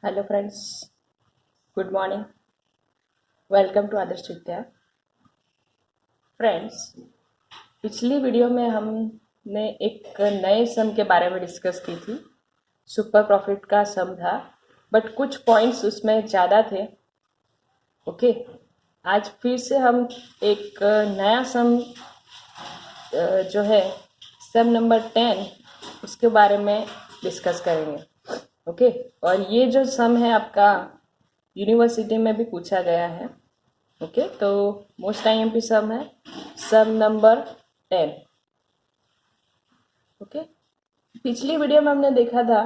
Hello friends, good morning. Welcome to Adarsh Vidya. Friends, पिछली video में हमने एक नए सम के बारे में डिस्कस की थी। सुपर प्रॉफिट का सम था, बट कुछ पॉइंट्स उसमें ज़्यादा थे। ओके, आज फिर से हम एक नया सम जो है सम नंबर 10 उसके बारे में डिस्कस करेंगे। ओके, और ये जो सम है आपका यूनिवर्सिटी में भी पूछा गया है। ओके, तो मोस्ट आईएमपी सम है सम नंबर 10। ओके, पिछली वीडियो में हमने देखा था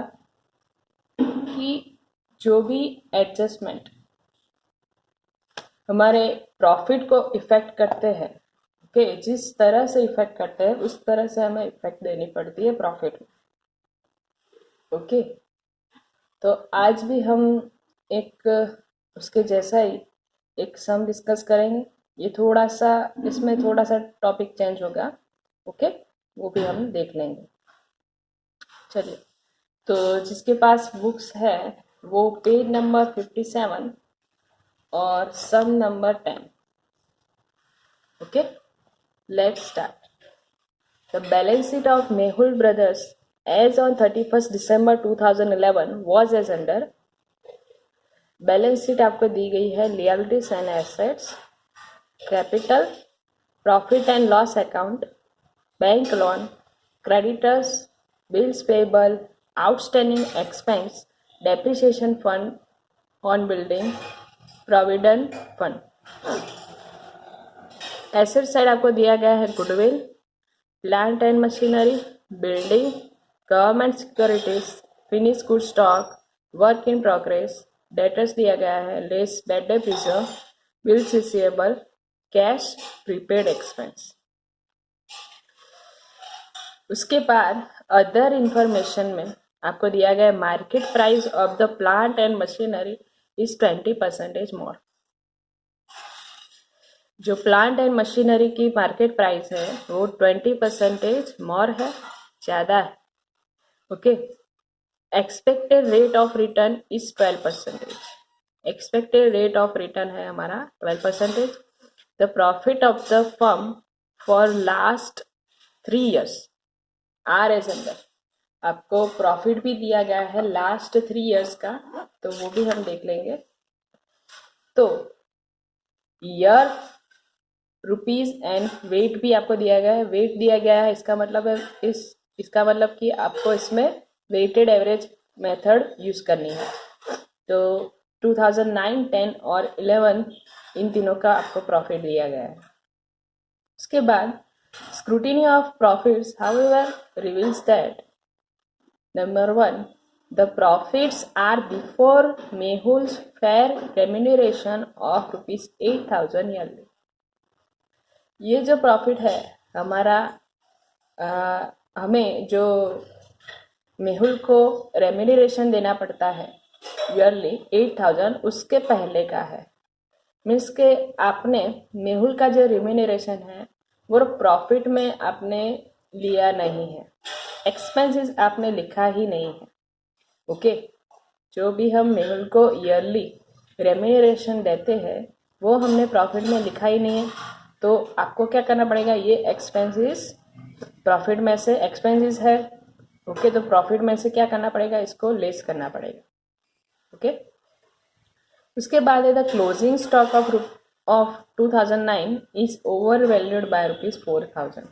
कि जो भी एडजस्टमेंट हमारे प्रॉफिट को इफेक्ट करते हैं, ओके, जिस तरह से इफेक्ट करते हैं उस तरह से हमें इफेक्ट देनी पड़ती है प्रॉफिट में। ओके, तो आज भी हम एक उसके जैसा ही एक सम डिस्कस करेंगे। ये थोड़ा सा इसमें थोड़ा सा टॉपिक चेंज होगा। ओके, वो भी हम देख लेंगे। चलिए, तो जिसके पास बुक्स है वो पेज नंबर 57 और sum number 10। Okay, let's start. The balance sheet of Mehul brothers as on 31st December 2011 was as under। Balance sheet आपको दी गई है liabilities and assets, capital, profit and loss account, bank loan, creditors, bills payable, outstanding expense, depreciation fund on building, provident fund. Asset side आपको दिया गया है goodwill, plant and machinery, building, government securities, finish good stock, work in progress, debtors दिया गया है, less bad debt reserve, bills receivable, cash, prepaid expense. उसके बाद other information में आपको दिया गया market price of the plant and machinery is 20% more. जो प्लांट एंड मशीनरी की मार्केट प्राइस है वो 20% मोर है, ज़्यादा है। Okay, expected rate of return is 12%। Expected rate of return है हमारा 12%। The profit of the firm for last 3 years are as under. आपको प्रॉफिट भी दिया गया है लास्ट 3 years का, तो वो भी हम देख लेंगे। तो ईयर, रुपीज एंड वेट भी आपको दिया गया है। वेट दिया गया है, इसका मतलब है इसका मतलब कि आपको इसमें वेटेड एवरेज मेथड यूज करनी है। तो 2009, 10 और 11 इन तीनों का आपको प्रॉफिट दिया गया है। उसके बाद scrutiny of profits however reveals that number 1, the profits are before Mehul's fair remuneration of rupees 8,000 yearly। ये जो प्रॉफिट है हमारा हमें जो मेहुल को रेम्यूनरेशन देना पड़ता है ईयरली 8,000, उसके पहले का है। मीन्स के आपने मेहुल का जो रेम्यूनरेशन है वो प्रॉफिट में आपने लिया नहीं है, एक्सपेंसेस आपने लिखा ही नहीं है। ओके, जो भी हम मेहुल को ईयरली रेम्यूनरेशन देते हैं वो हमने प्रॉफिट में लिखा ही नहीं है, तो आपको क्या करना पड़ेगा, ये एक्सपेंसेस प्रॉफिट में से एक्सपेंसेस है। ओके, तो प्रॉफिट में से क्या करना पड़ेगा, इसको लेस करना पड़ेगा। ओके, उसके बाद है the closing stock of 2009 is over valued bye ₹4,000।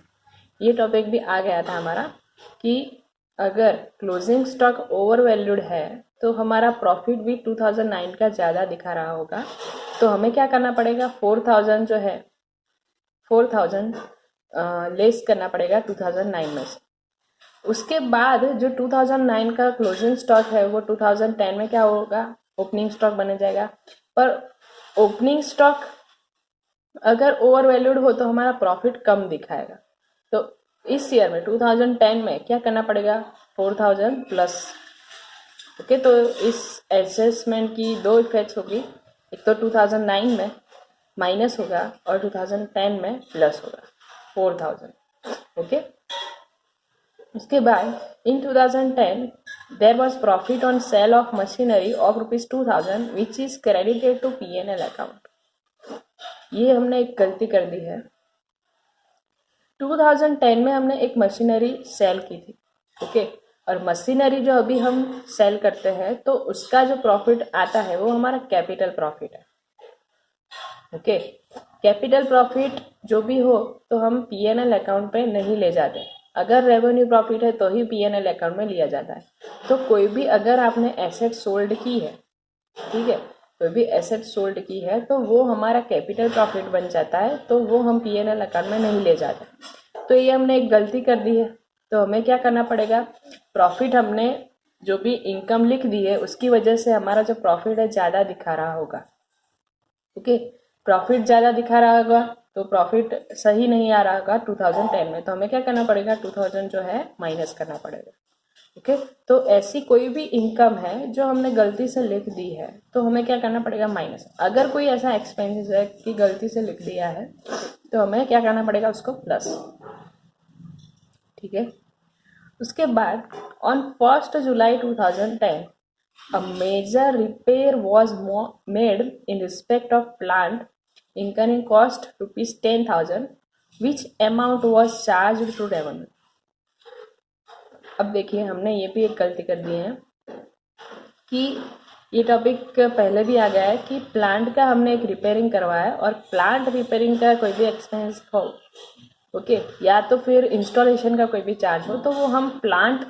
ये टॉपिक भी आ गया था हमारा कि अगर क्लोजिंग स्टॉक ओवर वैल्यूड है तो हमारा प्रॉफिट भी 2009 का ज़्यादा दिखा रहा होगा, तो हमें क्या करना पड़ेगा, 4,000 जो है 4,000 लेस करना पड़ेगा 2009 में से। उसके बाद जो 2009 का क्लोजिंग स्टॉक है वो 2010 में क्या होगा, ओपनिंग स्टॉक बन जाएगा। पर ओपनिंग स्टॉक अगर ओवर वैल्यूड हो तो हमारा प्रॉफिट कम दिखाएगा। तो इस ईयर में 2010 में क्या करना पड़ेगा, 4,000 प्लस। ओके, तो इस एडजस्टमेंट की दो इफेक्ट्स होगी, एक तो 2009 में माइनस होगा और 2010 में प्लस होगा 4,000। ओके, उसके बाद in 2010 there was profit on sale of machinery of ₹2000 which is credited to P&L account. ये हमने एक गलती कर दी है। 2010 में हमने एक मशीनरी सेल की थी, ओके, और मशीनरी जो अभी हम सेल करते हैं तो उसका जो प्रॉफिट आता है वो हमारा कैपिटल प्रॉफिट है, ओके। कैपिटल प्रॉफिट जो भी हो तो हम P&L अकाउंट पे नहीं ले जाते। अगर रेवेन्यू प्रॉफिट है तो ही P&L अकाउंट में लिया जाता है। तो कोई भी अगर आपने एसेट सोल्ड की है, ठीक है, कोई भी एसेट सोल्ड की है तो वो हमारा कैपिटल प्रॉफिट बन जाता है, तो वो हम P&L अकाउंट में नहीं ले जाते। तो ये हमने एक गलती कर दी है। तो हमें क्या करना पड़ेगा, प्रॉफिट हमने जो भी इनकम लिख दी है उसकी वजह से हमारा जो प्रॉफिट है ज़्यादा दिखा रहा होगा, ओके। प्रॉफिट ज़्यादा दिखा रहा होगा तो प्रॉफिट सही नहीं आ रहा होगा 2010 में, तो हमें क्या करना पड़ेगा, 2000 जो है माइनस करना पड़ेगा, ओके। तो ऐसी कोई भी इनकम है जो हमने गलती से लिख दी है तो हमें क्या करना पड़ेगा, माइनस। अगर कोई ऐसा एक्सपेंसेस है कि गलती से लिख दिया है तो हमें क्या करना पड़ेगा, उसको प्लस, ठीक है। उसके बाद on 1 July 2010 a major repair was made in respect of plant incurring cost ₹10,000 which amount was charged to revenue। अब देखिए हमने ये भी एक गलती कर दी है कि ये टॉपिक पहले भी आ गया है कि प्लांट का हमने एक रिपेयरिंग करवाया और प्लांट रिपेयरिंग का कोई भी एक्सपेंस हो, ओके, या तो फिर इंस्टॉलेशन का कोई भी चार्ज हो तो वो हम प्लांट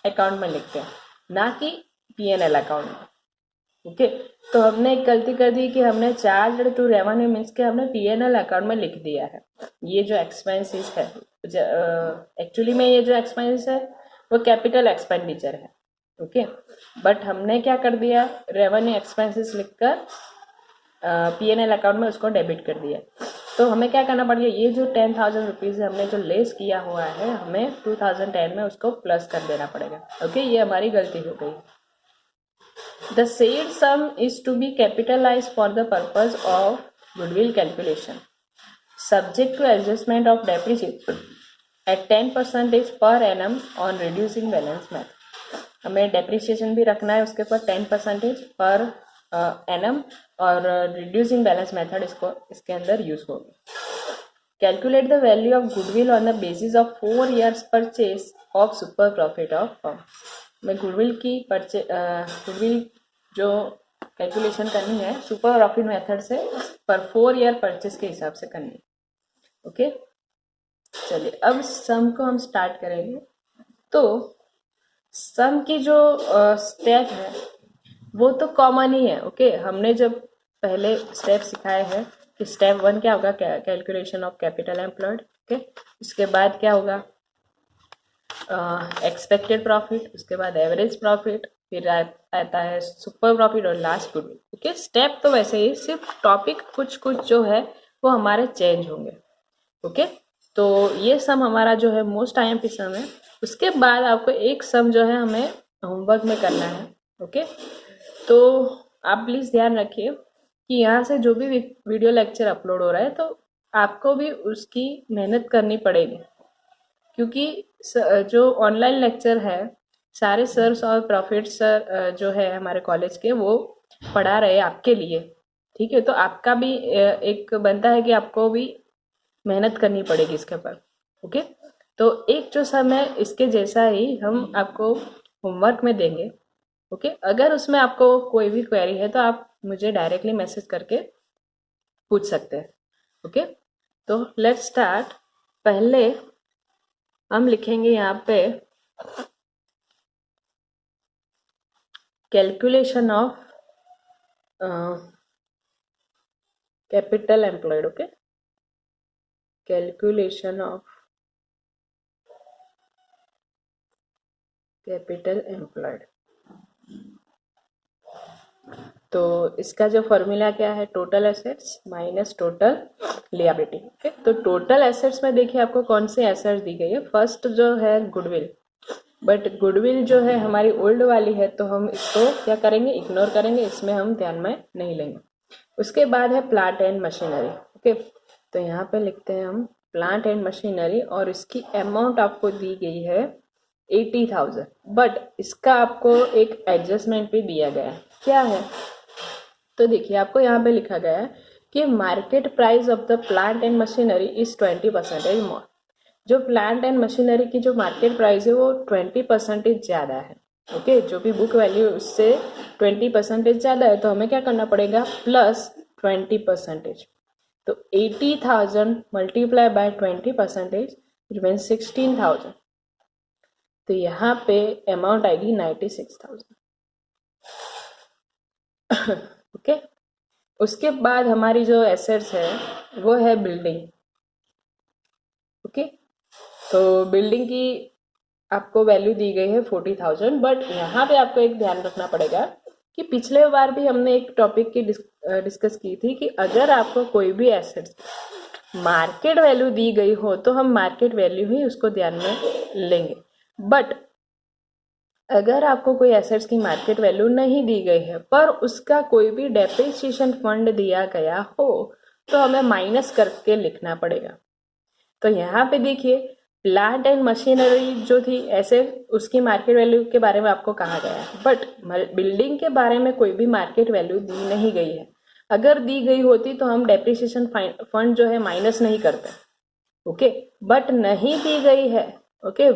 अकाउंट में लिखते हैं, ना कि P&L अकाउंट में, ओके। तो हमने एक गलती कर दी कि हमने चार्ज टू रेवेन्यू मीन्स के हमने P&L अकाउंट में लिख दिया है। ये जो एक्सपेंसेस है, एक्चुअली में ये जो एक्सपेंस है वो कैपिटल एक्सपेंडिचर है, ओके, बट हमने क्या कर दिया, रेवेन्यू एक्सपेंसेस लिखकर P&L अकाउंट में उसको डेबिट कर दिया। तो हमें क्या करना पड़ेगा, ये जो 10,000 रुपीज़ हमने जो लेस किया हुआ है हमें 2010 में उसको प्लस कर देना पड़ेगा, ओके। ये हमारी गलती हो गई। The said sum is to be capitalized for the purpose of goodwill calculation, subject to adjustment of depreciation at 10% per annum on reducing balance method। हमें डेप्रिसिएशन भी रखना है उसके ऊपर 10% पर एनम, और रिड्यूसिंग बैलेंस मेथड इसके अंदर use होगी। Calculate the value of goodwill on the basis of 4 years purchase of super profit of firm. मैं गुडविल की गुडविल जो कैलकुलेशन करनी है सुपर प्रॉफिट मेथड से पर 4 year परचेज के हिसाब से करनी है, ओके। चलिए अब सम को हम स्टार्ट करेंगे। तो सम की जो स्टेप है वो तो कॉमन ही है, ओके। हमने जब पहले स्टेप सिखाए हैं कि स्टेप 1 क्या होगा, calculation of capital employed, okay. उसके बाद क्या होगा, एक्सपेक्टेड प्रॉफिट, उसके बाद एवरेज प्रॉफिट, फिर आता है सुपर प्रॉफिट और लास्ट गुडविल, ओके। स्टेप तो वैसे ही, सिर्फ टॉपिक कुछ कुछ जो है वो हमारे चेंज होंगे, ओके। तो ये सम हमारा जो है मोस्ट IMP सम है। उसके बाद आपको एक सम जो है हमें होमवर्क में करना है, ओके। तो आप प्लीज़ ध्यान रखिए कि यहाँ से जो भी वीडियो लेक्चर अपलोड हो रहा है तो आपको भी उसकी मेहनत करनी पड़ेगी, क्योंकि जो ऑनलाइन लेक्चर है सारे सर्स और प्रॉफिट सर जो है हमारे कॉलेज के वो पढ़ा रहे हैं आपके लिए, ठीक है। तो आपका भी एक बनता है कि आपको भी मेहनत करनी पड़ेगी इसके ऊपर, ओके। तो एक जो सम है इसके जैसा ही हम आपको होमवर्क में देंगे, ओके। अगर उसमें आपको कोई भी क्वेरी है तो आप मुझे डायरेक्टली मैसेज करके पूछ सकते हैं, ओके। तो लेट्स स्टार्ट। पहले हम लिखेंगे यहाँ पे calculation of capital employed, okay. Calculation of capital employed. तो इसका जो फॉर्मूला क्या है, total assets minus total liability, okay. तो टोटल एसेट्स में देखिए आपको कौन से एसेट्स दी गई है। फर्स्ट जो है गुडविल, बट गुडविल जो है हमारी ओल्ड वाली है तो हम इसको क्या करेंगे, इग्नोर करेंगे, इसमें हम ध्यान में नहीं लेंगे। उसके बाद है प्लांट एंड मशीनरी, ओके। तो यहाँ पे लिखते हैं हम प्लांट एंड मशीनरी और इसकी अमाउंट आपको दी गई है 80,000, बट इसका आपको एक एडजस्टमेंट भी दिया गया है। क्या है? तो देखिए आपको यहाँ पे लिखा गया है कि market price of the plant and machinery is 20% more. जो प्लांट एंड मशीनरी की जो मार्केट प्राइस है वो 20% ज़्यादा है। ओके, जो भी बुक वैल्यू उससे 20% ज़्यादा है, तो हमें क्या करना पड़ेगा? प्लस 20%। तो 80,000 मल्टीप्लाई बाय 20% रिमेन्स 16,000। तो यहाँ पे अमाउंट आएगी 96,000। ओके, उसके बाद हमारी जो एसेट्स है वो है बिल्डिंग। ओके, तो बिल्डिंग की आपको वैल्यू दी गई है 40,000, बट यहाँ पे आपको एक ध्यान रखना पड़ेगा कि पिछले बार भी हमने एक टॉपिक की डिस्कस की थी कि अगर आपको कोई भी एसेट्स मार्केट वैल्यू दी गई हो तो हम मार्केट वैल्यू ही उसको ध्यान में लेंगे, बट अगर आपको कोई एसेट्स की मार्केट वैल्यू नहीं दी गई है पर उसका कोई भी डेप्रिसिएशन फंड दिया गया हो तो हमें माइनस करके लिखना पड़ेगा। तो यहाँ पे देखिए प्लांट एंड मशीनरी जो थी ऐसे उसकी मार्केट वैल्यू के बारे में आपको कहा गया है, बट बिल्डिंग के बारे में कोई भी मार्केट वैल्यू दी नहीं गई है। अगर दी गई होती तो हम डेप्रिसिएशन फंड जो है माइनस नहीं करते। ओके, बट नहीं दी गई है। ओके,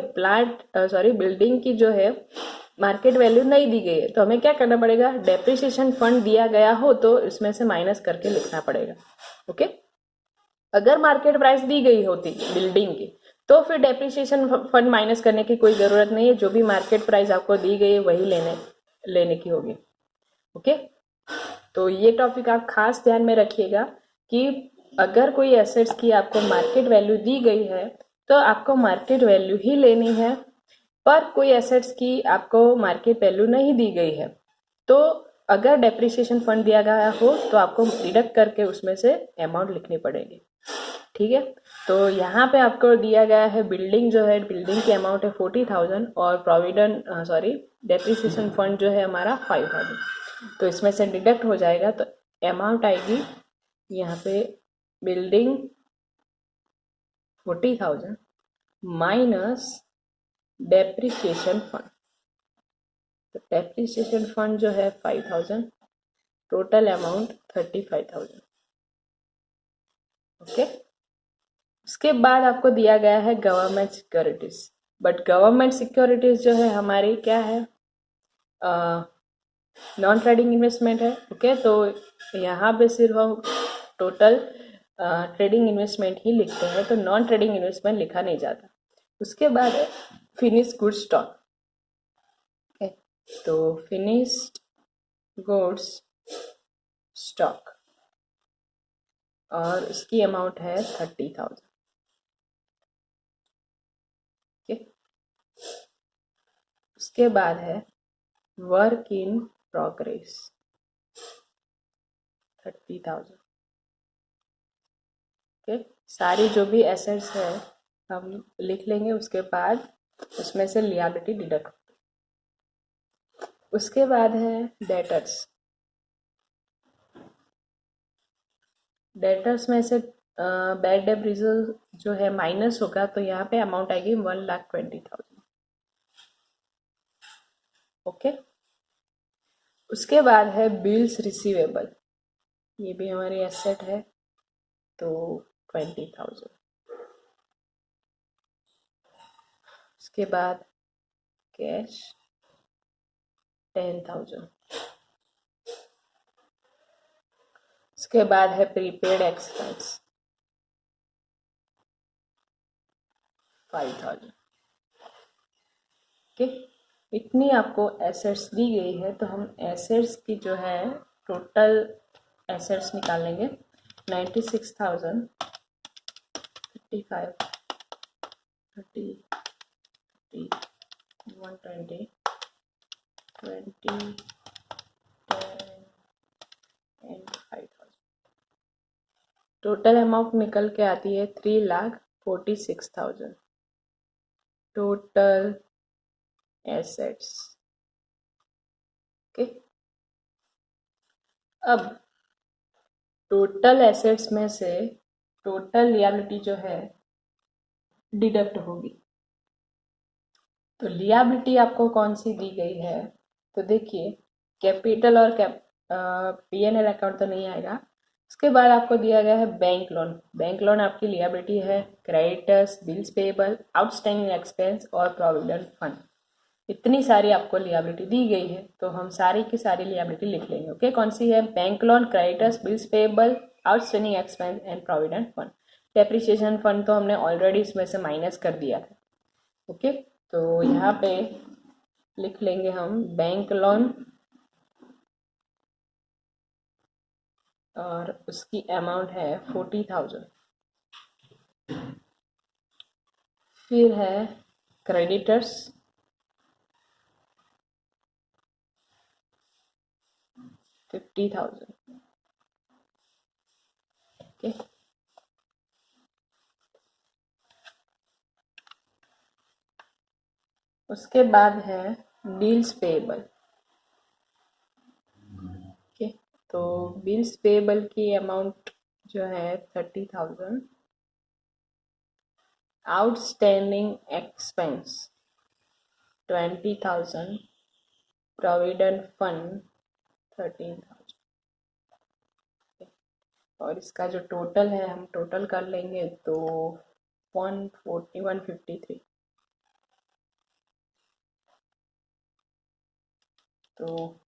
बिल्डिंग की जो है मार्केट वैल्यू नहीं दी गई है, तो हमें क्या करना पड़ेगा? डेप्रिसिएशन फंड दिया गया हो तो इसमें से माइनस करके लिखना पड़ेगा। ओके, अगर मार्केट प्राइस दी गई होती बिल्डिंग की तो फिर डेप्रिसिएशन फंड माइनस करने की कोई ज़रूरत नहीं है, जो भी मार्केट प्राइस आपको दी गई है वही लेने की होगी। ओके, तो ये टॉपिक आप खास ध्यान में रखिएगा कि अगर कोई एसेट्स की आपको मार्केट वैल्यू दी गई है तो आपको मार्केट वैल्यू ही लेनी है, पर कोई एसेट्स की आपको मार्केट वैल्यू नहीं दी गई है तो अगर डेप्रिसिएशन फंड दिया गया हो तो आपको डिडक्ट करके उसमें से अमाउंट लिखनी पड़ेगी। ठीक है, तो यहाँ पे आपको दिया गया है बिल्डिंग जो है, बिल्डिंग की अमाउंट है 40,000 और प्रोविडेंट डेप्रिसिएशन फंड जो है हमारा 5,000। तो इसमें से डिडक्ट हो जाएगा तो अमाउंट आएगी यहाँ पे बिल्डिंग 40,000 माइनस डेप्रिसिएशन फंड। तो डेप्रिसिएशन फंड जो है 5,000, टोटल अमाउंट 35,000। ओके, उसके बाद आपको दिया गया है government securities, but government securities जो है हमारी क्या है? नॉन ट्रेडिंग इन्वेस्टमेंट है। ओके, तो यहाँ पे सिर्फ हम टोटल ट्रेडिंग इन्वेस्टमेंट ही लिखते हैं, तो नॉन ट्रेडिंग इन्वेस्टमेंट लिखा नहीं जाता। उसके बाद है फिनिश गुड स्टॉक। ओके, तो फिनिश्ड गुड्स स्टॉक और उसकी अमाउंट है 30,000। उसके बाद है वर्क इन प्रोग्रेस 30,000। ओके, सारी जो भी एसेट्स है हम लिख लेंगे, उसके बाद उसमें से लियाबिलिटी डिडक्ट। उसके बाद है डेटर्स। डेटर्स में से बैड डेट रिजर्व जो है माइनस होगा, तो यहाँ पे अमाउंट आएगी 1,20,000। ओके, उसके बाद है बिल्स रिसीवेबल, ये भी हमारी एसेट है, तो 20,000। उसके बाद कैश 10,000। उसके बाद है प्रीपेड एक्सपेंस 5,000। ओके, इतनी आपको एसेट्स दी गई है, तो हम एसेट्स की जो है टोटल एसेट्स निकाल लेंगे। 96,000, 55, 30, 120, 20, 10 एंड 5,000। टोटल अमाउंट निकल के आती है 3,46,000 टोटल एसेट्स। ओके, अब टोटल एसेट्स में से टोटल लियाबिलिटी जो है डिडक्ट होगी, तो लियाबिलिटी आपको कौन सी दी गई है, तो देखिए कैपिटल और P&L अकाउंट तो नहीं आएगा। उसके बाद आपको दिया गया है बैंक लोन। बैंक लोन आपकी लियाबिलिटी है। Creditors, bills payable, outstanding expense और प्रोविडेंट फंड, इतनी सारी आपको लियाबिलिटी दी गई है। तो हम सारी की सारी लियाबिलिटी लिख लेंगे। ओके, कौन सी है? Bank loan, creditors, bills payable, outstanding expense and provident fund. Depreciation fund तो हमने ऑलरेडी इसमें से माइनस कर दिया है। ओके, तो यहाँ पे लिख लेंगे हम बैंक लोन और उसकी अमाउंट है 40,000। फिर है क्रेडिटर्स 50,000। ओके, उसके बाद है बिल्स पेबल। ओके, तो बिल्स पेबल की अमाउंट जो है 30,000। Outstanding expense 20,000। Provident fund 13,000। और इसका जो टोटल है हम टोटल कर लेंगे तो 153। तो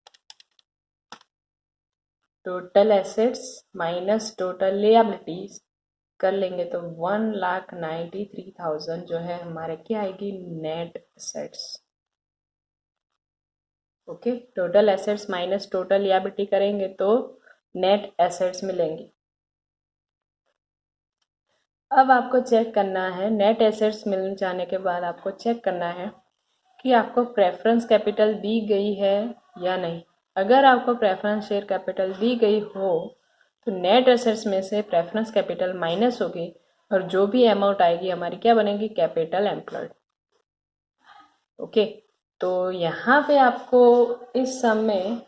टोटल एसेट्स माइनस टोटल लियाबिलिटीज कर लेंगे तो 1,93,000 जो है हमारे क्या आएगी? Net assets. Okay, total assets minus total liability करेंगे तो नेट एसेट्स मिलेंगे। अब आपको चेक करना है, नेट एसेट्स मिल जाने के बाद आपको चेक करना है कि आपको प्रेफरेंस कैपिटल दी गई है या नहीं। अगर आपको प्रेफरेंस शेयर कैपिटल दी गई हो तो नेट एसेट्स में से प्रेफरेंस कैपिटल माइनस होगी और जो भी अमाउंट आएगी हमारी क्या बनेगी? Capital employed. ओके, तो यहाँ पे आपको इस सम में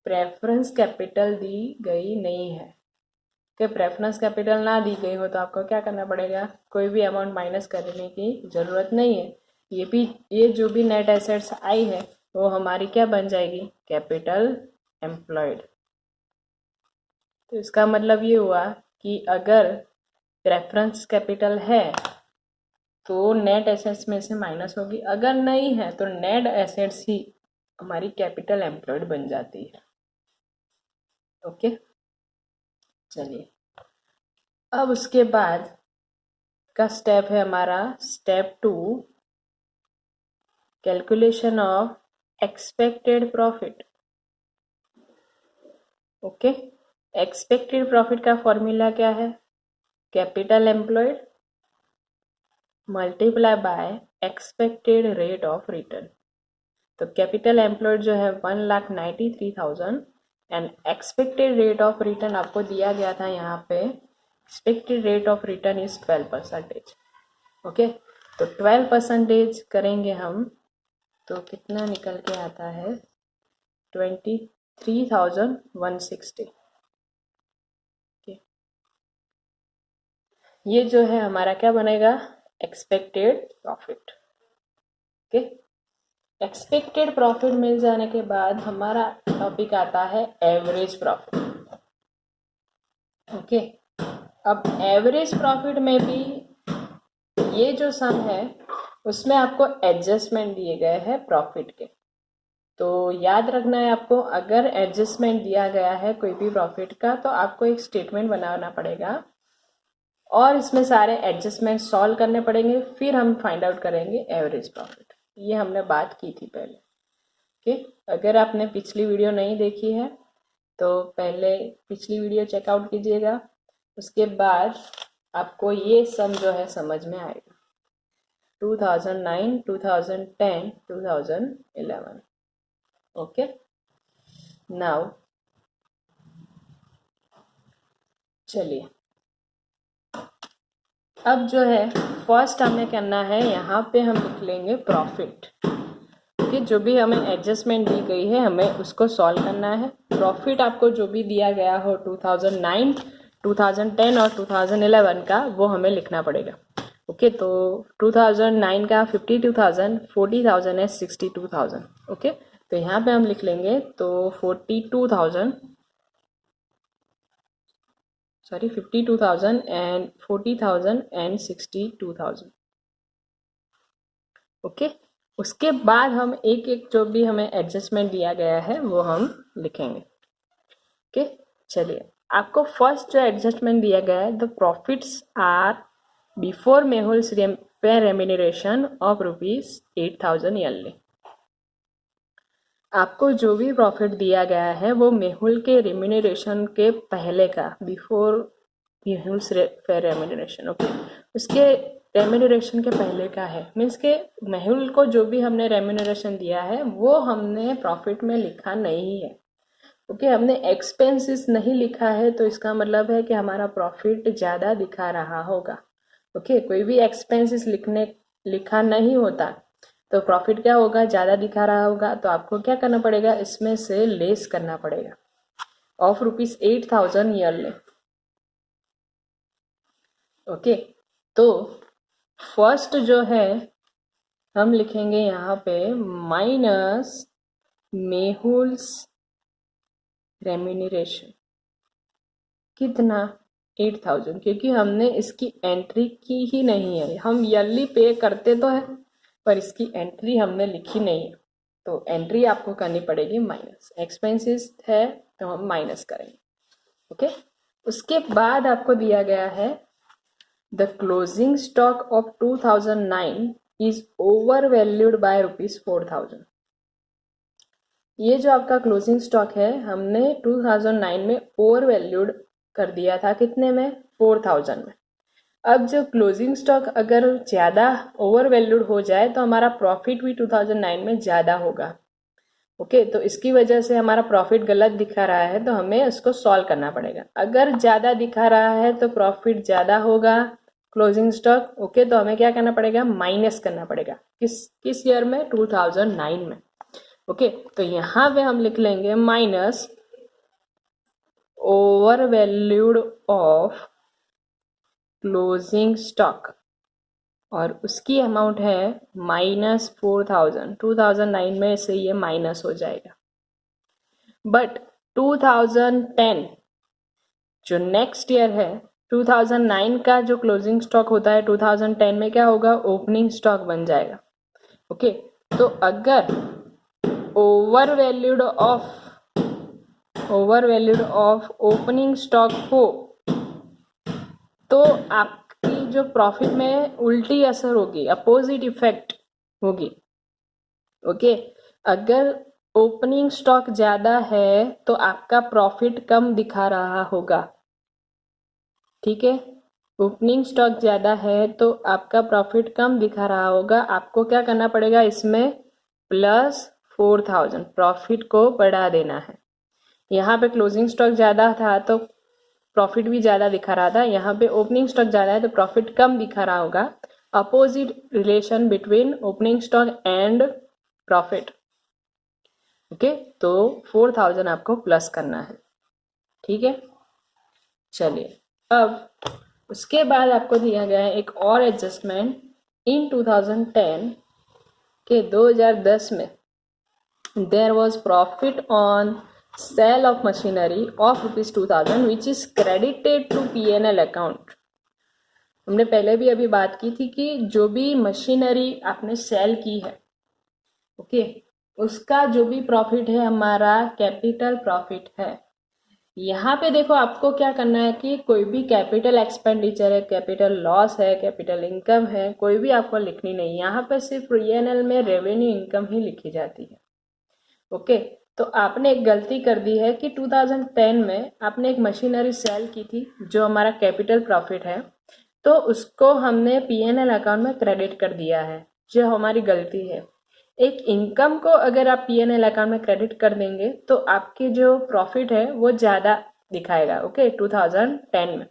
प्रेफरेंस कैपिटल दी गई नहीं है कि प्रेफरेंस कैपिटल ना दी गई हो तो आपको क्या करना पड़ेगा? कोई भी अमाउंट माइनस करने की ज़रूरत नहीं है। ये जो भी नेट एसेट्स आई है वो हमारी क्या बन जाएगी? Capital employed. तो इसका मतलब ये हुआ कि अगर प्रेफरेंस कैपिटल है तो नेट एसेट्स में से माइनस होगी, अगर नहीं है तो नेट एसेट्स ही हमारी कैपिटल एम्प्लॉयड बन जाती है। ओके, चलिए अब उसके बाद का स्टेप है हमारा step 2, calculation of expected profit. Okay, expected profit का फॉर्मूला क्या है? Capital employed multiply by expected rate of return. तो कैपिटल एम्प्लॉयड जो है 1,93,000 and expected rate of return आपको दिया गया था यहाँ पे। Expected rate of return is 12%। Okay, तो 12% करेंगे हम तो कितना निकल के आता है? 23,160। ये जो है हमारा क्या बनेगा? Expected profit. Okay, expected profit मिल जाने के बाद हमारा टॉपिक आता है एवरेज प्रॉफिट। ओके, अब एवरेज प्रॉफिट में भी ये जो सम है उसमें आपको एडजस्टमेंट दिए गए हैं प्रॉफिट के। तो याद रखना है आपको, अगर एडजस्टमेंट दिया गया है कोई भी प्रॉफिट का तो आपको एक स्टेटमेंट बनाना पड़ेगा और इसमें सारे एडजस्टमेंट सॉल्व करने पड़ेंगे, फिर हम फाइंड आउट करेंगे एवरेज प्रॉफिट। ये हमने बात की थी पहले। ओके, अगर आपने पिछली वीडियो नहीं देखी है तो पहले पिछली वीडियो चेकआउट कीजिएगा, उसके बाद आपको ये सम जो है समझ में आएगा। 2009, 2010, 2011। ओके, नाउ चलिए अब जो है फर्स्ट हमें करना है, यहाँ पे हम लिख लेंगे प्रॉफिट कि जो भी हमें एडजस्टमेंट दी गई है हमें उसको सॉल्व करना है। प्रॉफिट आपको जो भी दिया गया हो 2009, 2010 और 2011 का वो हमें लिखना पड़ेगा। ओके, तो 2009 का 52,000, 40,000 है 62,000। ओके, तो यहाँ पे हम लिख लेंगे तो 42,000, सॉरी 52,000 एंड 40,000 एंड 62,000। ओके, उसके बाद हम एक एक जो भी हमें एडजस्टमेंट दिया गया है वो हम लिखेंगे। ओके, चलिए, आपको फर्स्ट जो एडजस्टमेंट दिया गया है, the profits are before Mehul's fair remuneration of ₹8,000 yearly. आपको जो भी प्रॉफिट दिया गया है वो मेहुल के रेम्यूनरेशन के पहले का, before Mehul's fair remuneration. Okay, उसके रेम्यूनरेशन के पहले का है, मीन्स के मेहुल को जो भी हमने रेम्यूनरेशन दिया है वो हमने प्रॉफिट में लिखा नहीं है। ओके, हमने एक्सपेंसेस नहीं लिखा है, तो इसका मतलब है कि हमारा प्रॉफिट ज़्यादा दिखा रहा होगा। ओके, कोई भी एक्सपेंसेस लिखा नहीं होता तो प्रॉफिट क्या होगा, ज़्यादा दिखा रहा होगा। तो आपको क्या करना पड़ेगा, इसमें से लेस करना पड़ेगा ऑफ ₹8,000 ईयरली। ओके, तो फर्स्ट जो है हम लिखेंगे यहाँ पे माइनस मेहुल्स रेम्यूनरेशन, कितना 8,000, क्योंकि हमने इसकी एंट्री की ही नहीं है। हम ईयरली पे करते तो है पर इसकी एंट्री हमने लिखी नहीं है, तो एंट्री आपको करनी पड़ेगी माइनस। एक्सपेंसेस है तो हम माइनस करेंगे। ओके, उसके बाद आपको दिया गया है the closing stock of 2009 is over valued bye ₹4,000। ये जो आपका क्लोजिंग स्टॉक है हमने 2009 में ओवर वैल्यूड कर दिया था, कितने में, 4,000 में। अब जो क्लोजिंग स्टॉक अगर ज़्यादा ओवर वैल्यूड हो जाए तो हमारा प्रॉफिट भी 2009 में ज़्यादा होगा। ओके, तो इसकी वजह से हमारा प्रॉफिट गलत दिखा रहा है, तो हमें इसको सॉल्व करना पड़ेगा। अगर ज़्यादा दिखा रहा है तो प्रॉफिट ज़्यादा होगा क्लोजिंग स्टॉक। ओके, तो हमें क्या करना पड़ेगा, माइनस करना पड़ेगा। किस ईयर में, 2009 में। ओके, तो यहाँ पे हम लिख लेंगे minus over valued of closing stock, और उसकी अमाउंट है -4,000। 2009 में से ये माइनस हो जाएगा। बट 2010 जो नेक्स्ट ईयर है, 2009 का जो क्लोजिंग स्टॉक होता है 2010 में क्या होगा, ओपनिंग स्टॉक बन जाएगा। ओके, तो अगर over valued of opening stock हो तो आपकी जो प्रॉफिट में उल्टी असर होगी, अपोजिट इफेक्ट होगी। ओके, अगर ओपनिंग स्टॉक ज़्यादा है तो आपका प्रॉफिट कम दिखा रहा होगा। ठीक है, ओपनिंग स्टॉक ज़्यादा है तो आपका प्रॉफिट कम दिखा रहा होगा। आपको क्या करना पड़ेगा, इसमें +4,000 प्रॉफिट को बढ़ा देना है। यहाँ पे क्लोजिंग स्टॉक ज़्यादा था तो प्रॉफिट भी ज़्यादा दिखा रहा था, यहाँ पे ओपनिंग स्टॉक ज़्यादा है तो प्रॉफिट कम दिखा रहा होगा। Opposite relation between opening stock and profit. Okay, तो 4,000 आपको प्लस करना है। ठीक है, चलिए, अब उसके बाद आपको दिया गया है एक और एडजस्टमेंट इन 2010 के 2010 में there was profit on sale of machinery of ₹2,000 which is credited to P&L account. हमने पहले भी अभी बात की थी कि जो भी मशीनरी आपने सेल की है, ओके, उसका जो भी प्रॉफिट है हमारा कैपिटल प्रॉफिट है। यहाँ पे देखो आपको क्या करना है कि कोई भी कैपिटल एक्सपेंडिचर है, कैपिटल लॉस है, कैपिटल इनकम है, कोई भी आपको लिखनी नहीं। यहाँ पे सिर्फ P&L में रेवेन्यू इनकम ही लिखी जाती है। ओके, तो आपने एक गलती कर दी है कि 2010 में आपने एक मशीनरी सेल की थी जो हमारा कैपिटल प्रॉफिट है, तो उसको हमने P&L अकाउंट में क्रेडिट कर दिया है, जो हमारी गलती है। एक इनकम को अगर आप P&L अकाउंट में क्रेडिट कर देंगे तो आपकी जो प्रॉफिट है वो ज़्यादा दिखाएगा। ओके, 2010 में।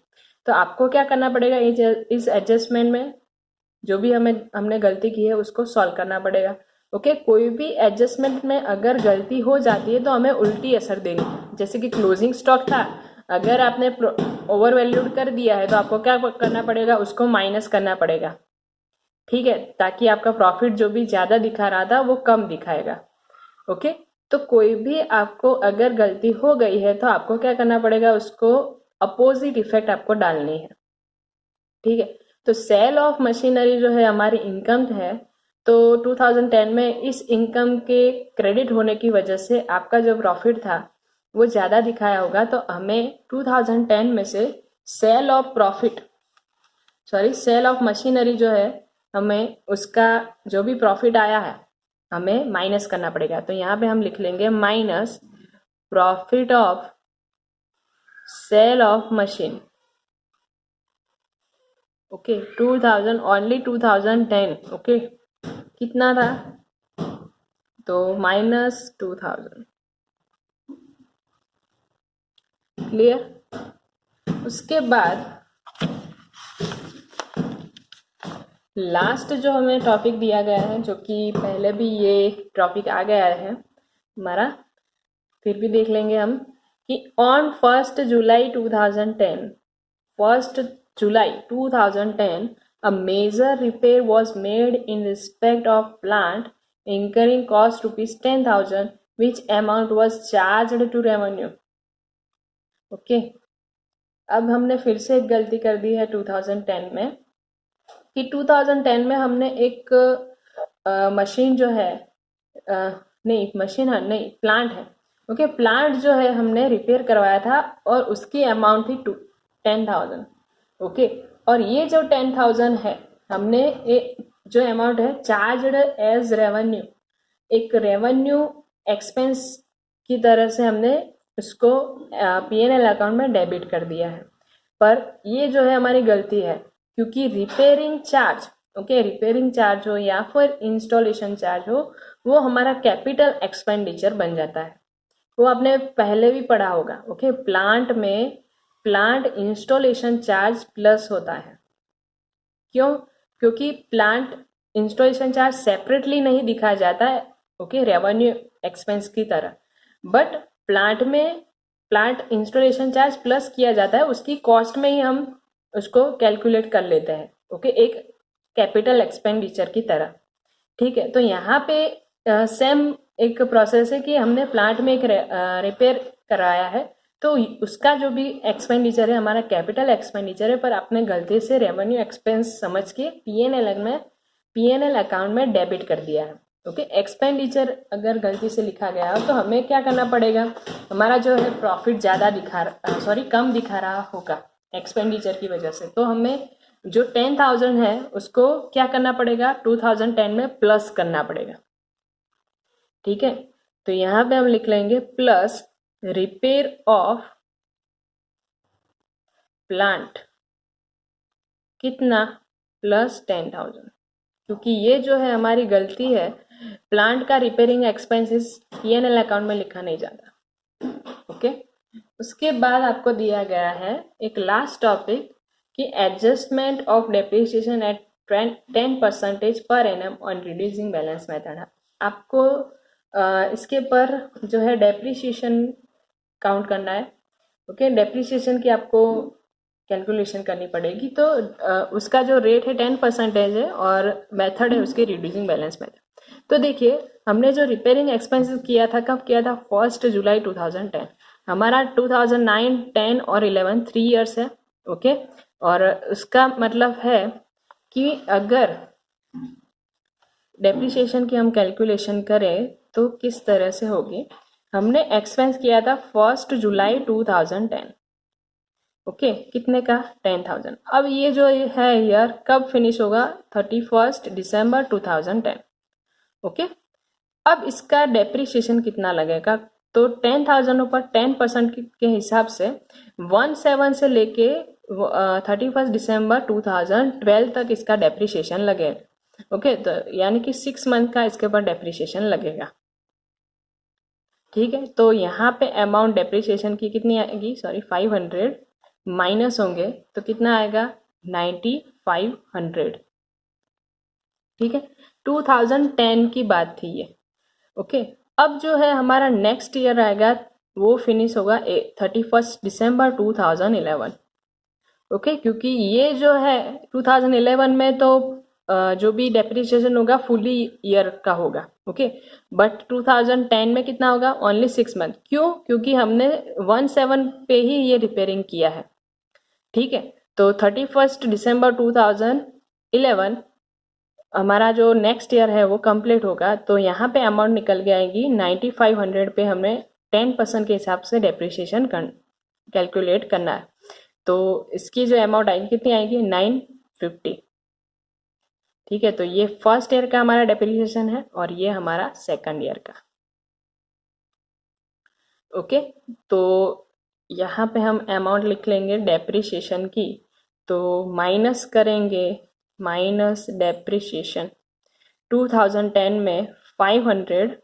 तो आपको क्या करना पड़ेगा, इस एडजस्टमेंट में जो भी हमने गलती की है उसको सॉल्व करना पड़ेगा। ओके, कोई भी एडजस्टमेंट में अगर गलती हो जाती है तो हमें उल्टी असर देनी है। जैसे कि क्लोजिंग स्टॉक था, अगर आपने ओवर वैल्यूड कर दिया है तो आपको क्या करना पड़ेगा, उसको माइनस करना पड़ेगा। ठीक है, ताकि आपका प्रॉफिट जो भी ज़्यादा दिखा रहा था वो कम दिखाएगा। ओके, तो कोई भी आपको अगर गलती हो गई है तो आपको क्या करना पड़ेगा, उसको अपोजिट इफेक्ट आपको डालनी है। ठीक है, तो सेल ऑफ मशीनरी जो है हमारी इनकम है, तो 2010 में इस इनकम के क्रेडिट होने की वजह से आपका जो प्रॉफिट था वो ज़्यादा दिखाया होगा, तो हमें 2010 में से sale of profit sale of machinery जो है, हमें उसका जो भी प्रॉफिट आया है हमें माइनस करना पड़ेगा। तो यहाँ पे हम लिख लेंगे minus profit of sale of machine. Okay, 2000 only 2010। Okay, कितना था, तो -2000। क्लियर। उसके बाद लास्ट जो हमें टॉपिक दिया गया है, जो कि पहले भी ये टॉपिक आ गया है हमारा, फिर भी देख लेंगे हम, कि on 1 July 2010, 1 July 2010 a major repair was made in respect of plant incurring cost ₹10,000 which amount was charged to revenue। Okay, अब हमने फिर से एक गलती कर दी है 2010 में, कि 2010 में हमने एक मशीन जो है, नहीं मशीन है नहीं, प्लांट है। ओके, प्लांट जो है हमने रिपेयर करवाया था और उसकी अमाउंट थी 10,000। ओके, और ये जो 10,000 है, हमने जो अमाउंट है चार्जड एज रेवेन्यू, एक रेवेन्यू एक्सपेंस की तरह से हमने उसको P&L अकाउंट में डेबिट कर दिया है। पर ये जो है हमारी गलती है, क्योंकि repairing charge, okay, repairing charge हो या फिर इंस्टॉलेशन चार्ज हो, वो हमारा कैपिटल एक्सपेंडिचर बन जाता है। वो आपने पहले भी पढ़ा होगा। ओके, प्लांट में प्लांट इंस्टॉलेशन चार्ज प्लस होता है। क्यों? क्योंकि प्लांट इंस्टॉलेशन चार्ज सेपरेटली नहीं दिखाया जाता है, ओके, रेवेन्यू एक्सपेंस की तरह, बट प्लांट में प्लांट इंस्टॉलेशन चार्ज प्लस किया जाता है, उसकी कॉस्ट में ही हम उसको कैलकुलेट कर लेते हैं। ओके, एक कैपिटल एक्सपेंडिचर की तरह। ठीक है, तो यहाँ पे सेम एक प्रोसेस है कि हमने प्लांट में एक रिपेयर कराया है, तो उसका जो भी एक्सपेंडिचर है हमारा कैपिटल एक्सपेंडिचर है, पर आपने गलती से रेवेन्यू एक्सपेंस समझ के P&L अकाउंट में डेबिट कर दिया है। ओके, एक्सपेंडिचर अगर गलती से लिखा गया हो तो हमें क्या करना पड़ेगा, हमारा जो है प्रॉफिट ज़्यादा कम दिखा रहा होगा एक्सपेंडिचर की वजह से, तो हमें जो 10,000 है उसको क्या करना पड़ेगा, 2010 में प्लस करना पड़ेगा। ठीक है, तो यहाँ पे हम लिख लेंगे प्लस रिपेयर ऑफ प्लांट, कितना, प्लस 10,000, क्योंकि ये जो है हमारी गलती है, प्लांट का रिपेयरिंग एक्सपेंसेस P&L अकाउंट में लिखा नहीं जाता। ओके, उसके बाद आपको दिया गया है एक लास्ट टॉपिक, कि adjustment of depreciation eight 10% per annum on reducing balance method. आपको इसके पर जो है डेप्रिसिएशन काउंट करना है। ओके, डेप्रिसिएशन की आपको कैलकुलेशन करनी पड़ेगी, तो उसका जो रेट है 10% है और मेथड है उसकी रिड्यूसिंग बैलेंस मेथड। तो देखिए, हमने जो रिपेयरिंग एक्सपेंसेस किया था, कब किया था, 1 जुलाई 2010। हमारा 2009, 10 और 11 3 ईयर्स है। ओके, और उसका मतलब है कि अगर डेप्रिसिएशन की हम कैलकुलेशन करें तो किस तरह से होगी। हमने एक्सपेंस किया था 1 जुलाई 2010। ओके, कितने का, 10,000। अब ये जो है ईयर कब फिनिश होगा, 31 दिसंबर 2010। ओके, अब इसका डेप्रिसिएशन कितना लगेगा, तो 10,000 ऊपर 10% के हिसाब से 17 से लेके 31 दिसंबर 2012 तक इसका डेप्रिसिएशन लगेगा। ओके, तो यानी कि 6 मंथ का इसके ऊपर डेप्रिसिएशन लगेगा। ठीक है, तो यहाँ पे अमाउंट डेप्रिसिएशन की कितनी आएगी, 500 माइनस होंगे तो कितना आएगा, 9,500। ठीक है, 2010 की बात थी ये। ओके, अब जो है हमारा नेक्स्ट ईयर आएगा, वो फिनिश होगा 31 दिसंबर 2011। ओके, क्योंकि ये जो है 2011 में तो जो भी डेप्रिसिएशन होगा फुली ईयर का होगा, ओके। बट 2010 में कितना होगा, ओनली 6 मंथ। क्यों? क्योंकि हमने 17 पे ही ये रिपेयरिंग किया है, ठीक है। तो 31 दिसंबर 2011 हमारा जो नेक्स्ट ईयर है वो कंप्लीट होगा, तो यहाँ पे अमाउंट निकल के आएगी 9500 पे। हमें 10% के हिसाब से डेप्रिसिएशन कैलकुलेट करना है। तो इसकी जो अमाउंट आएगी कितनी आएगी, 950, ठीक है। तो ये फर्स्ट ईयर का हमारा डेप्रिसिएशन है और ये हमारा सेकंड ईयर का, ओके। तो यहाँ पे हम अमाउंट लिख लेंगे डेप्रिसिएशन की, तो माइनस करेंगे, माइनस डेप्रिसिएशन 2010 में 500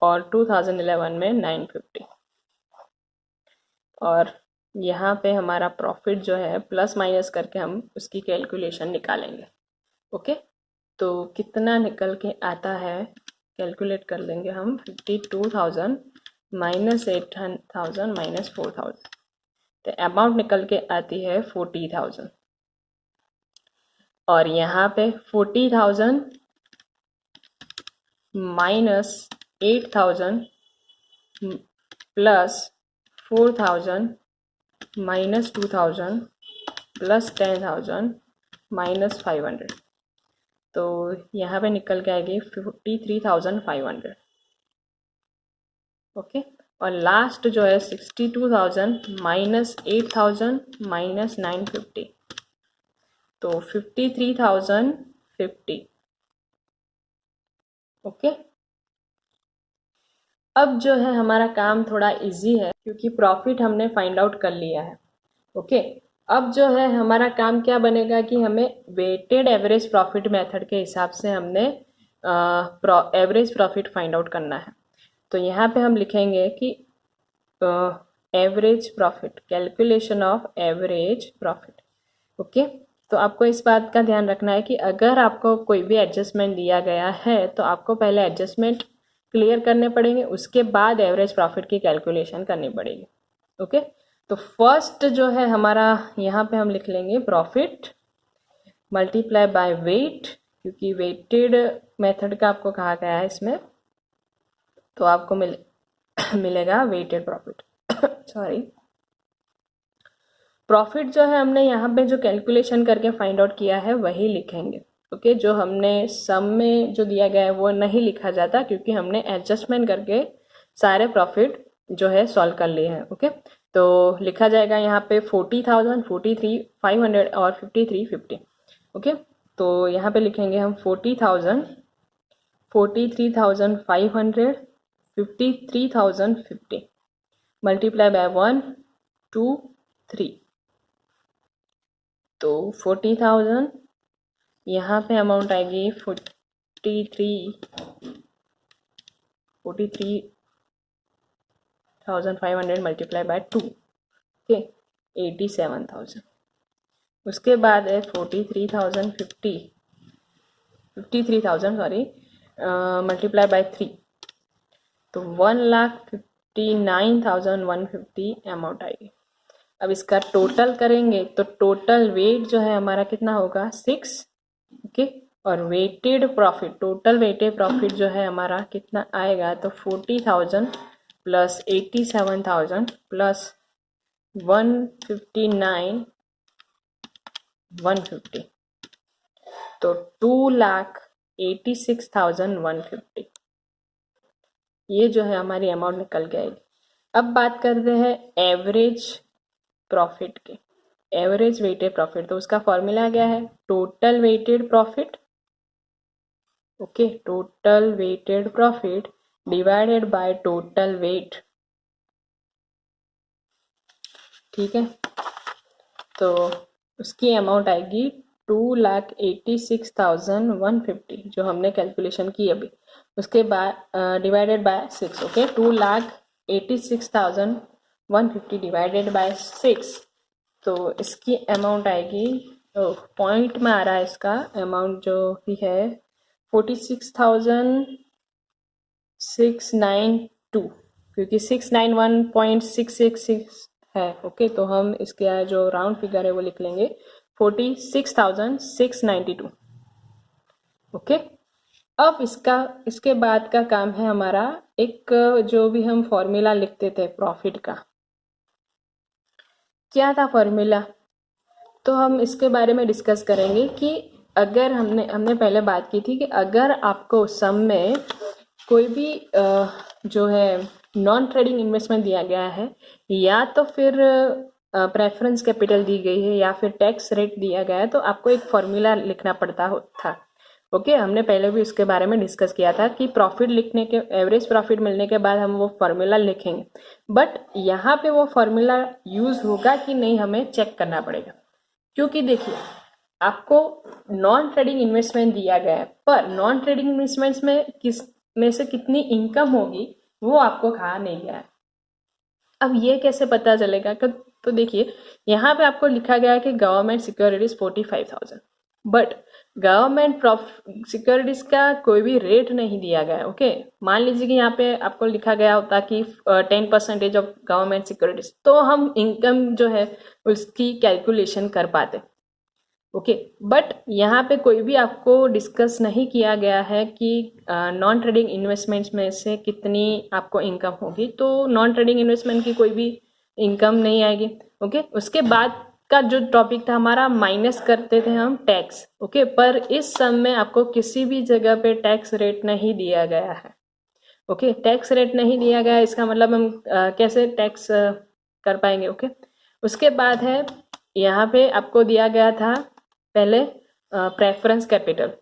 और 2011 में 950, और यहाँ पे हमारा प्रॉफिट जो है प्लस माइनस करके हम उसकी कैलकुलेशन निकालेंगे, ओके। तो कितना निकल के आता है कैलकुलेट कर लेंगे हम, 52,000 माइनस 8,000 माइनस 4,000, तो अमाउंट निकल के आती है 40,000। और यहाँ पे 40,000 minus 8,000 plus 4,000 minus 2,000 plus 10,000 minus 500, तो यहाँ पे निकल के आएगी 53,500, ओके। और लास्ट जो है 62,000 माइनस 8,000 माइनस 950, तो 53,050, ओके। अब जो है हमारा काम थोड़ा इजी है क्योंकि प्रॉफिट हमने फाइंड आउट कर लिया है, ओके। अब जो है हमारा काम क्या बनेगा कि हमें वेटेड एवरेज प्रॉफिट मेथड के हिसाब से हमने एवरेज प्रॉफिट फाइंड आउट करना है। तो यहाँ पे हम लिखेंगे कि average profit, calculation of average profit, okay. तो आपको इस बात का ध्यान रखना है कि अगर आपको कोई भी एडजस्टमेंट दिया गया है तो आपको पहले एडजस्टमेंट क्लियर करने पड़ेंगे, उसके बाद एवरेज प्रॉफिट की कैलकुलेशन करनी पड़ेगी, ओके। तो फर्स्ट जो है हमारा यहाँ पे हम लिख लेंगे प्रॉफिट मल्टीप्लाई बाय वेट, क्योंकि वेटेड मेथड का आपको कहा गया है इसमें, तो आपको मिलेगा वेटेड प्रॉफिट सॉरी। प्रॉफिट जो है हमने यहाँ पे जो कैलकुलेशन करके फाइंड आउट किया है वही लिखेंगे, ओके। जो हमने सम में जो दिया गया है वो नहीं लिखा जाता क्योंकि हमने एडजस्टमेंट करके सारे प्रॉफिट जो है सॉल्व कर लिए हैं, ओके। तो लिखा जाएगा यहाँ पे 40,000, 43,500 और 53,50, ओके। तो यहाँ पे लिखेंगे हम 40,000, 43,500, 53,050 मल्टीप्लाई बाय 1, 2, 3, तो 40,000, यहाँ पे अमाउंट आएगी 43,500 मल्टीप्लाई बाय 2, ओके, 87,000। उसके बाद है 53,000 सॉरी मल्टीप्लाई बाय 3, तो 1,59,150 अमाउंट आएगी। अब इसका टोटल करेंगे तो टोटल वेट जो है हमारा कितना होगा 6, ओके। और weighted profit, total weighted profit जो है हमारा कितना आएगा, तो 40,000 प्लस 87,000 प्लस 159,150, तो 2,86,150, ये जो है हमारी अमाउंट निकल के आएगी। अब बात करते हैं एवरेज प्रॉफिट के, एवरेज वेटेड प्रॉफिट, तो उसका फॉर्मूला क्या है, total weighted profit, okay, total weighted profit divided by total weight, ठीक है। तो उसकी अमाउंट आएगी 2,86,150 जो हमने कैलकुलेशन की अभी, उसके बाद divided by 6, okay. 2,86,150 divided by 6, तो इसकी अमाउंट आएगी, पॉइंट में आ रहा है इसका अमाउंट जो भी है 46,692, क्योंकि 691.666 है, ओके। तो हम इसका जो राउंड फिगर है वो लिख लेंगे 46,692, ओके। अब इसके बाद का काम है हमारा एक जो भी हम फॉर्मूला लिखते थे प्रॉफिट का, क्या था फॉर्मूला, तो हम इसके बारे में डिस्कस करेंगे कि अगर हमने पहले बात की थी कि अगर आपको सम में कोई भी जो है नॉन ट्रेडिंग इन्वेस्टमेंट दिया गया है, या तो फिर प्रेफरेंस कैपिटल दी गई है, या फिर टैक्स रेट दिया गया है, तो आपको एक फॉर्मूला लिखना पड़ता था। ओके, हमने पहले भी उसके बारे में डिस्कस किया था कि प्रॉफिट लिखने के, एवरेज प्रॉफिट मिलने के बाद हम वो फॉर्मूला लिखेंगे, बट यहाँ पे वो फॉर्मूला यूज होगा कि नहीं हमें चेक करना पड़ेगा। क्योंकि देखिए, आपको नॉन ट्रेडिंग इन्वेस्टमेंट दिया गया है, पर नॉन ट्रेडिंग इन्वेस्टमेंट्स में किस में से कितनी इनकम होगी वो आपको कहा नहीं गया है। अब ये कैसे पता चलेगा? तो देखिए, यहाँ पे आपको लिखा गया है कि government securities 45,000, but government securities का कोई भी रेट नहीं दिया गया है। ओके, मान लीजिए कि यहाँ पे आपको लिखा गया होता कि 10% ऑफ गवर्नमेंट सिक्योरिटीज, तो हम इनकम जो है उसकी कैलकुलेशन कर पाते। ओके, बट यहाँ पे कोई भी आपको डिस्कस नहीं किया गया है कि नॉन ट्रेडिंग इन्वेस्टमेंट्स में से कितनी आपको इनकम होगी, तो नॉन ट्रेडिंग इन्वेस्टमेंट की कोई भी इनकम नहीं आएगी। ओके, उसके बाद का जो टॉपिक था हमारा, माइनस करते थे हम टैक्स। ओके, पर इस सम में आपको किसी भी जगह पे टैक्स रेट नहीं दिया गया है। ओके, टैक्स रेट नहीं दिया गया है, इसका मतलब हम कैसे टैक्स कर पाएंगे। ओके, उसके बाद है यहाँ पे आपको दिया गया था पहले प्रेफरेंस कैपिटल।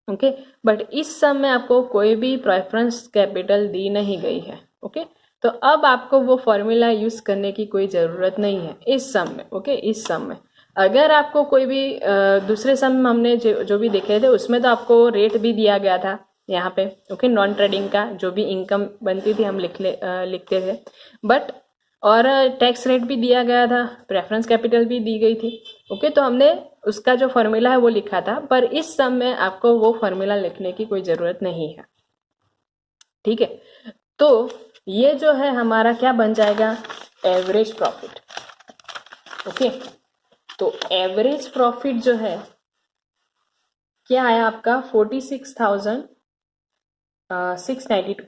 ओके, बट इस सम में आपको कोई भी प्रेफरेंस कैपिटल दी नहीं गई है। ओके, तो अब आपको वो फॉर्मूला यूज करने की कोई ज़रूरत नहीं है इस सम में। ओके, इस सम में अगर आपको कोई भी दूसरे सम हमने जो भी देखे थे उसमें तो आपको रेट भी दिया गया था यहाँ पे। ओके, नॉन ट्रेडिंग का जो भी इनकम बनती थी हम लिखते थे, बट और टैक्स रेट भी दिया गया था, प्रेफरेंस कैपिटल भी दी गई थी। ओके, तो हमने उसका जो फॉर्मूला है वो लिखा था, पर इस सम में आपको वो फॉर्मूला लिखने की कोई ज़रूरत नहीं है। ठीक है, तो ये जो है हमारा क्या बन जाएगा, एवरेज प्रॉफिट। ओके, तो एवरेज प्रॉफिट जो है क्या आया आपका, 46,692।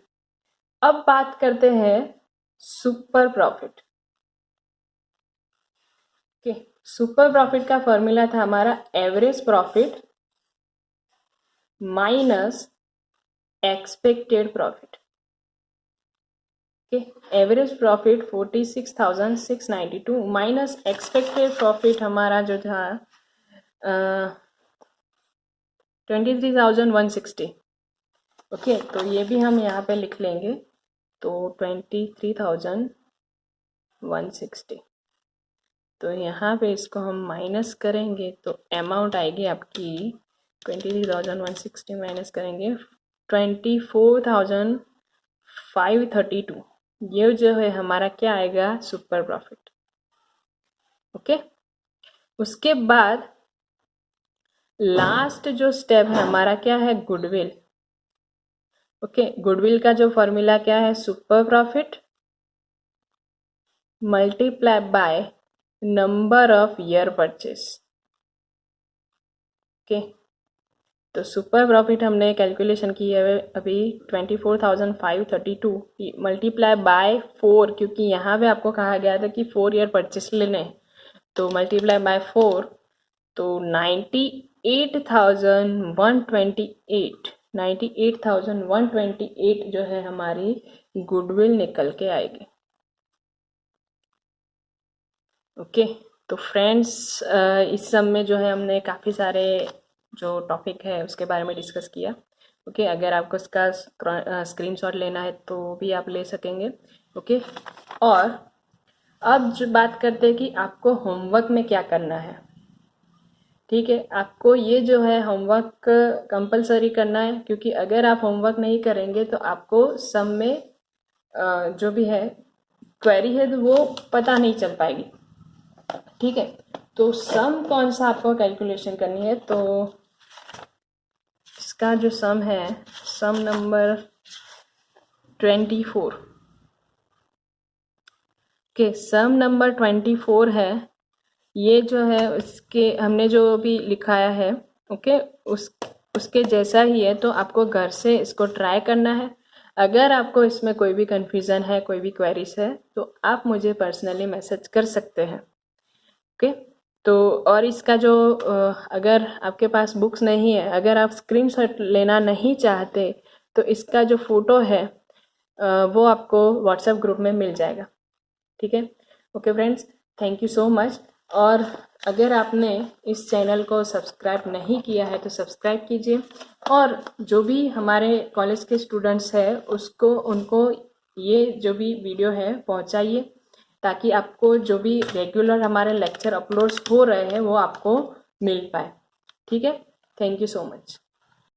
अब बात करते हैं super profit. Okay, super profit का फॉर्मूला था हमारा average profit minus expected profit. Okay, average profit 46,692 minus expected profit हमारा जो था 23,160। ओके, तो ये भी हम यहाँ पे लिख लेंगे, तो 23,160, तो यहाँ पे इसको हम माइनस करेंगे तो अमाउंट आएगी आपकी 23,160 माइनस करेंगे 24,532। ये जो है हमारा क्या आएगा, सुपर प्रॉफिट। ओके, उसके बाद लास्ट जो स्टेप है हमारा क्या है, गुडविल। ओके, गुडविल का जो फॉर्मूला क्या है, super profit multiply by number of year purchase. Okay, तो सुपर प्रॉफिट हमने कैलकुलेशन की है अभी 24,532 मल्टीप्लाई बाय 4, क्योंकि यहाँ पे आपको कहा गया था कि 4 ईयर परचेस लेने, तो मल्टीप्लाई बाय 4, तो 98,128 जो है हमारी गुडविल निकल के आएगी। ओके, तो फ्रेंड्स इस सब में जो है हमने काफ़ी सारे जो टॉपिक है उसके बारे में डिस्कस किया। ओके, अगर आपको इसका स्क्रीनशॉट लेना है तो भी आप ले सकेंगे। ओके, और अब जो बात करते हैं कि आपको होमवर्क में क्या करना है। ठीक है, आपको ये जो है होमवर्क कंपलसरी करना है, क्योंकि अगर आप होमवर्क नहीं करेंगे तो आपको सम में जो भी है क्वेरी है तो वो पता नहीं चल पाएगी। ठीक है, तो सम कौन सा आपको कैलकुलेशन करनी है, तो इसका जो सम है, सम नंबर 24। ओके, सम नंबर 24 है, ये जो है उसके हमने जो भी लिखाया है, ओके, उसके जैसा ही है, तो आपको घर से इसको ट्राई करना है। अगर आपको इसमें कोई भी कन्फ्यूज़न है, कोई भी क्वेरीज है, तो आप मुझे पर्सनली मैसेज कर सकते हैं। ओके, तो और इसका जो अगर आपके पास बुक्स नहीं है, अगर आप स्क्रीनशॉट लेना नहीं चाहते, तो इसका जो फ़ोटो है वो आपको व्हाट्सएप ग्रुप में मिल जाएगा। ठीक है, okay friends, thank you so much. और अगर आपने इस चैनल को सब्सक्राइब नहीं किया है तो सब्सक्राइब कीजिए, और जो भी हमारे कॉलेज के स्टूडेंट्स हैं उनको ये जो भी वीडियो है पहुंचाइए, ताकि आपको जो भी रेगुलर हमारे लेक्चर अपलोड्स हो रहे हैं वो आपको मिल पाए। ठीक है, थैंक यू सो मच।